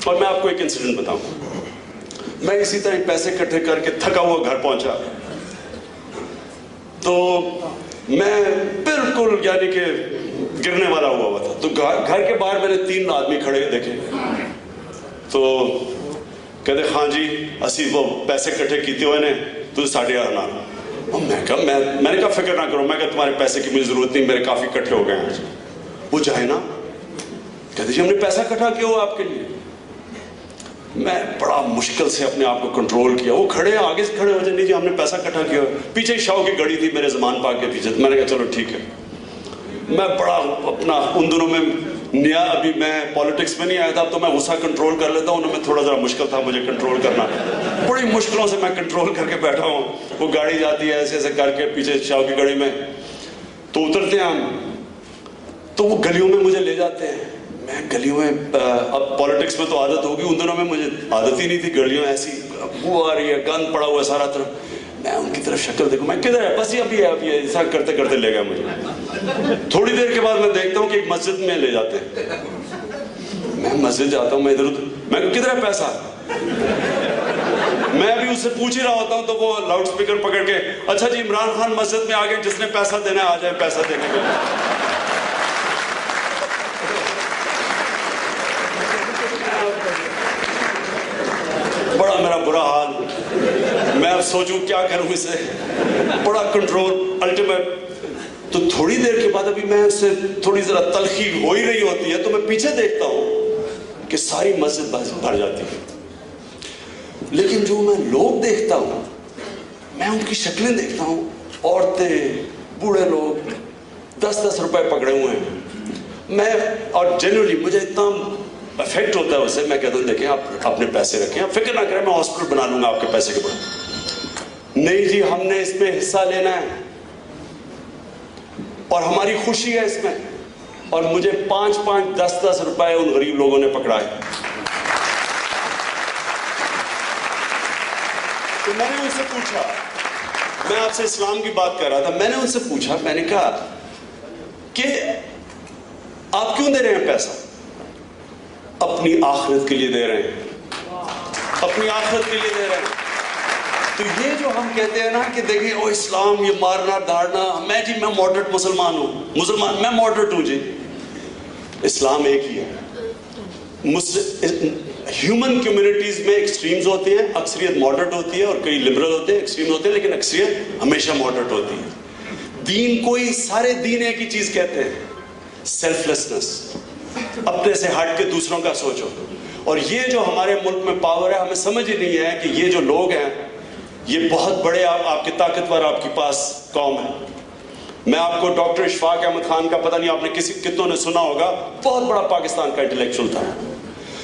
اور میں آپ کو ایک انسیڈنٹ بتاؤں. میں اسی طرح پیسے اکٹھے کر کے تھکا ہوا گھر پہنچا تو میں بالکل یعنی کہ گرنے والا ہوا تھا. تو گھر کے باہر میں نے 3 آدمی کھڑے دیکھے. تو کہتے ہاں جی اسی وہ پیسے اکٹھے کیتے ہوئے نے تو 11:30 نا. اور میں نے کہا فکر نہ کرو, میں کہا تمہارے پیسے کی مجھے ضرورت نہیں, میرے کافی اکٹھے ہو گئے ہیں. وہ جائے نا, کہتے جی ہم نے پیسہ اکٹھا کیا ہوا آپ کے لیے. میں بڑا مشکل سے اپنے آپ کو کنٹرول کیا. وہ کھڑے آگے سے کھڑے ہو جائے, نہیں جی ہم نے پیسہ اکٹھا کیا. پیچھے شاہ کی گڑی تھی میرے زمان پاک کے پیچھے. میں نے کہا چلو ٹھیک ہے. میں بڑا اپنا ان دنوں میں نیا, ابھی میں پالیٹکس میں نہیں آیا تھا, تو میں غصہ کنٹرول کر لیتا ہوں. ان میں تھوڑا ذرا مشکل تھا مجھے کنٹرول کرنا. بڑی مشکلوں سے میں کنٹرول کر کے بیٹھا ہوں. وہ گاڑی جاتی ہے ایسے ایسے کر کے پیچھے شاہ کی گڑی میں. تو اترتے ہیں ہم, تو وہ گلیوں میں مجھے لے جاتے ہیں. میں گلیوں میں, اب پالیٹکس میں تو عادت ہوگی, ان دنوں میں مجھے عادت ہی نہیں تھی. گلیوں ایسی بو آ رہی ہے, گند پڑا ہوا ہے سارا طرف. میں ان کی طرف شکل دیکھوں, میں کدھر ہے, بس یہ ابھی ہے ایسا کرتے کرتے لے گیا مجھے. تھوڑی دیر کے بعد میں دیکھتا ہوں کہ ایک مسجد میں لے جاتے ہیں. میں مسجد جاتا ہوں, میں ادھر ادھر, میں کدھر ہے پیسہ. میں ابھی اس سے پوچھ ہی رہا ہوتا ہوں تو وہ لاؤڈ سپیکر پکڑ کے, اچھا جی عمران خان مسجد میں آ گئے, جس نے پیسہ دینا ہے آ جائے پیسہ دینے کے لیے. بڑا میرا برا حال. میں اب سوچوں کیا کروں اسے, بڑا کنٹرول الٹیمیٹ. تو تھوڑی دیر کے بعد ابھی میں اس سے تھوڑی ذرا تلخی ہو ہی رہی ہوتی ہے, تو میں پیچھے دیکھتا ہوں کہ ساری مسجد بھر جاتی ہے. لیکن جو میں لوگ دیکھتا ہوں, میں ان کی شکلیں دیکھتا ہوں, عورتیں, بوڑھے لوگ 10-10 روپے پکڑے ہوئے ہیں. میں اور جنرلی مجھے اتنا افیکٹ ہوتا ہے اس سے, میں کہتا ہوں دیکھیں آپ اپنے پیسے رکھیں, آپ فکر نہ کریں, میں ہاسپٹل بنا لوں گا آپ کے پیسے کے بعد. نہیں جی ہم نے اس میں حصہ لینا ہے اور ہماری خوشی ہے اس میں. اور مجھے 5-5, 10-10 روپے ان غریب لوگوں نے پکڑائے. تو میں نے ان سے پوچھا, میں آپ سے اسلام کی بات کر رہا تھا, میں نے ان سے پوچھا, میں نے کہا کہ آپ کیوں دے رہے ہیں پیسہ. اپنی آخرت کے لیے دے رہے ہیں, اپنی آخرت کے لیے دے رہے ہیں. تو یہ جو ہم کہتے ہیں نا کہ دیکھیں او اسلام یہ مارنا دھاڑنا, میں جی میں ماڈریٹ مسلمان ہوں, میں ماڈریٹ ہوں جی. اسلام ایک ہی ہے. ہیومن کمیونٹیز میں ایکسٹریمز ہوتے ہیں, اکثریت ماڈریٹ ہوتی ہے اور کئی لبرل ہوتے ہیں, ایکسٹریم ہوتے ہیں, لیکن اکثریت ہمیشہ ماڈریٹ ہوتی ہے. دین کوئی, سارے دین ایک ہی چیز کہتے ہیں, سیلف لیسنس, اپنے سے ہٹ کے دوسروں کا سوچو. اور یہ جو ہمارے ملک میں پاور ہے, ہمیں سمجھ ہی نہیں ہے کہ یہ جو لوگ ہیں یہ بہت بڑے آپ کے طاقتور آپ کے پاس قوم ہے. میں آپ کو ڈاکٹر اشفاق احمد خان کا پتہ نہیں آپ نے کتنوں نے سنا ہوگا, بہت بڑا پاکستان کا انٹلیکچوئل تھا.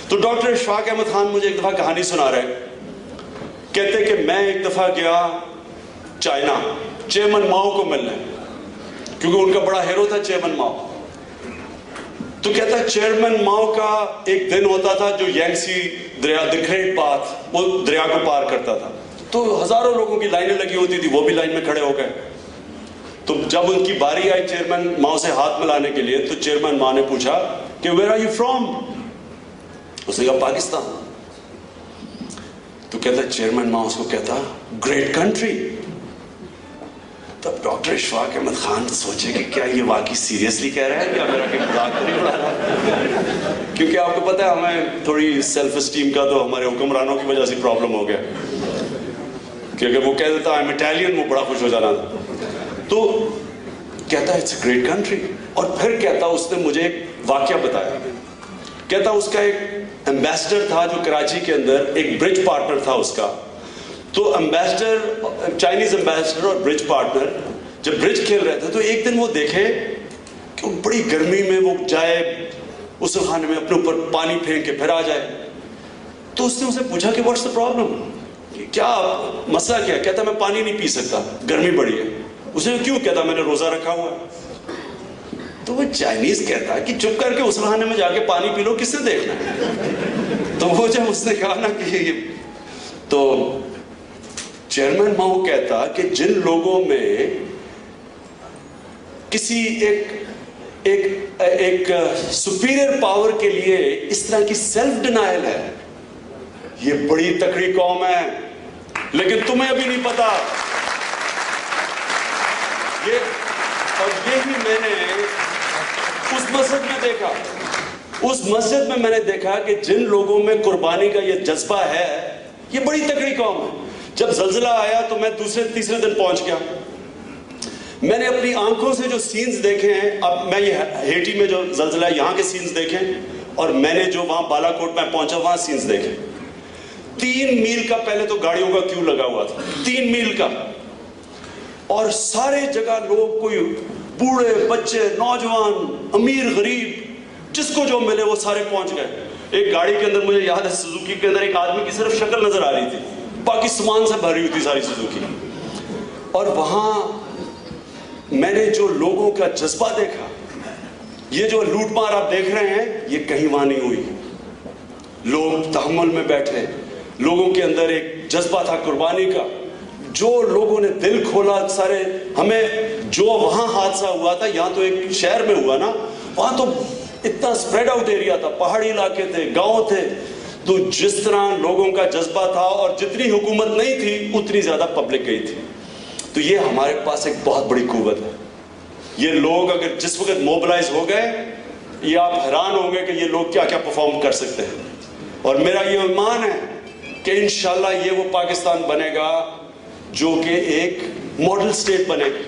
تو ڈاکٹر اشفاق احمد خان مجھے ایک دفعہ کہانی سنا رہے, کہتے کہ میں ایک دفعہ گیا چائنا چیئرمین ماؤ کو ملنے, کیونکہ ان کا بڑا ہیرو تھا چیئرمین ماؤ. تو کہتا ہے چیئرمین ماؤ کا ایک دن ہوتا تھا جو یانگسی دریا, دی گریٹ پاتھ, وہ دریا کو پار کرتا تھا. تو ہزاروں لوگوں کی لائنیں لگی ہوتی تھی, وہ بھی لائن میں کھڑے ہو گئے. تو جب ان کی باری آئی چیئرمین ماؤ سے ہاتھ ملانے کے لیے, تو چیئرمین ماؤ نے پوچھا کہ ویئر آر یو فرام. اس نے کہا پاکستان. تو کہتا ہے چیئرمین ماؤ اس کو کہتا گریٹ کنٹری. تب ڈاکٹر اشفاق احمد خان سوچے کہ کیا یہ واقعی سیریسلی کہہ رہا ہے یا میرا کہ مذاق تو نہیں اڑا رہا. کیونکہ آپ کو پتہ ہے ہمیں تھوڑی سیلف اسٹیم کا تو ہمارے حکمرانوں کی وجہ سے پرابلم ہو گیا, کیونکہ وہ کہہ دیتا I'm Italian, وہ بڑا خوش ہو جانا تھا. تو کہتا ہے اٹس اے گریٹ کنٹری. اور پھر کہتا اس نے مجھے ایک واقعہ بتایا. کہتا اس کا ایک ایمبیسڈر تھا جو کراچی کے اندر ایک برج پارٹنر تھا اس کا. تو ایمبیسڈر, چائنیز ایمبیسڈر اور برج پارٹنر جب برج کھیل رہے تھے, تو ایک دن وہ دیکھے کہ بڑی گرمی میں وہ جائے اس خانے میں اپنے اوپر پانی پھینک کے پھر آ جائے. تو اس نے اسے پوچھا کہ واٹس دا پرابلم, کیا مسئلہ کیا. کہتا میں پانی نہیں پی سکتا, گرمی بڑی ہے. اس نے کیوں. کہتا میں نے روزہ رکھا ہوا ہے. تو وہ چائنیز کہتا ہے کہ چپ کر کے اس خانے میں جا کے پانی پی لو, کس نے دیکھنا ہے. تو وہ جب اس نے کہا نا کہ یہ, تو چیئرمین ماؤ کہتا کہ جن لوگوں میں کسی ایک ایک سپیریئر پاور کے لیے اس طرح کی سیلف ڈینائل ہے. یہ بڑی تکڑی قوم ہے، لیکن تمہیں ابھی نہیں پتا. اور یہی میں نے اس مسجد میں دیکھا. اس مسجد میں نے دیکھا کہ جن لوگوں میں قربانی کا یہ جذبہ ہے، یہ بڑی تکڑی قوم ہے. جب زلزلہ آیا تو میں دوسرے تیسرے دن پہنچ گیا. میں نے اپنی آنکھوں سے جو سینز دیکھے ہیں، اب میں یہ ہیٹی میں جو زلزلہ ہے یہاں کے سینز دیکھیں، اور میں نے جو وہاں بالا کوٹ میں پہنچا وہاں سینز دیکھے. 3 میل کا پہلے تو گاڑیوں کا کیوں لگا ہوا تھا، 3 میل کا. اور سارے جگہ لوگ، کوئی بوڑھے بچے نوجوان امیر غریب جس کو جو ملے وہ سارے پہنچ گئے. ایک گاڑی کے اندر مجھے یاد ہے سوزوکی کے اندر ایک آدمی کی صرف شکل نظر آ رہی تھی، باقی سامان سے بھری ہوئی تھی ساری سوزوکی. اور وہاں میں نے جو لوگوں کا جذبہ دیکھا، یہ جو لوٹ مار آپ دیکھ رہے ہیں یہ کہیں وہاں نہیں ہوئی. لوگ تحمل میں بیٹھے، لوگوں کے اندر ایک جذبہ تھا قربانی کا. جو لوگوں نے دل کھولا سارے. ہمیں جو وہاں حادثہ ہوا تھا، یہاں تو ایک شہر میں ہوا نا، وہاں تو اتنا سپریڈ آؤٹ ایریا تھا، پہاڑی علاقے تھے، گاؤں تھے. تو جس طرح لوگوں کا جذبہ تھا اور جتنی حکومت نہیں تھی اتنی زیادہ پبلک گئی تھی. تو یہ ہمارے پاس ایک بہت بڑی قوت ہے. یہ لوگ اگر جس وقت موبلائز ہو گئے، یہ آپ حیران ہوں گے کہ یہ لوگ کیا کیا پرفارم کر سکتے ہیں. اور میرا یہ ایمان ہے کہ انشاءاللہ یہ وہ پاکستان بنے گا جو کہ ایک ماڈل سٹیٹ بنے گی.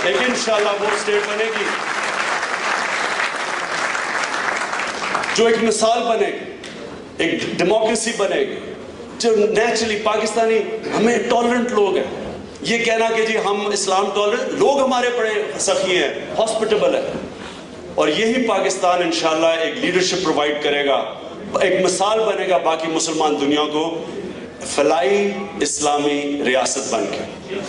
لیکن انشاءاللہ وہ سٹیٹ بنے گی جو ایک مثال بنے گی، ایک ڈیموکریسی بنے گی، جو نیچرلی پاکستانی ہمیں ٹالرنٹ لوگ ہیں. یہ کہنا کہ جی ہم اسلام ٹالرنٹ، لوگ ہمارے بڑے سخی ہیں، ہاسپٹیبل ہیں. اور یہی پاکستان انشاءاللہ ایک لیڈرشپ پرووائڈ کرے گا، ایک مثال بنے گا باقی مسلمان دنیا کو، فلاحی اسلامی ریاست بن کے.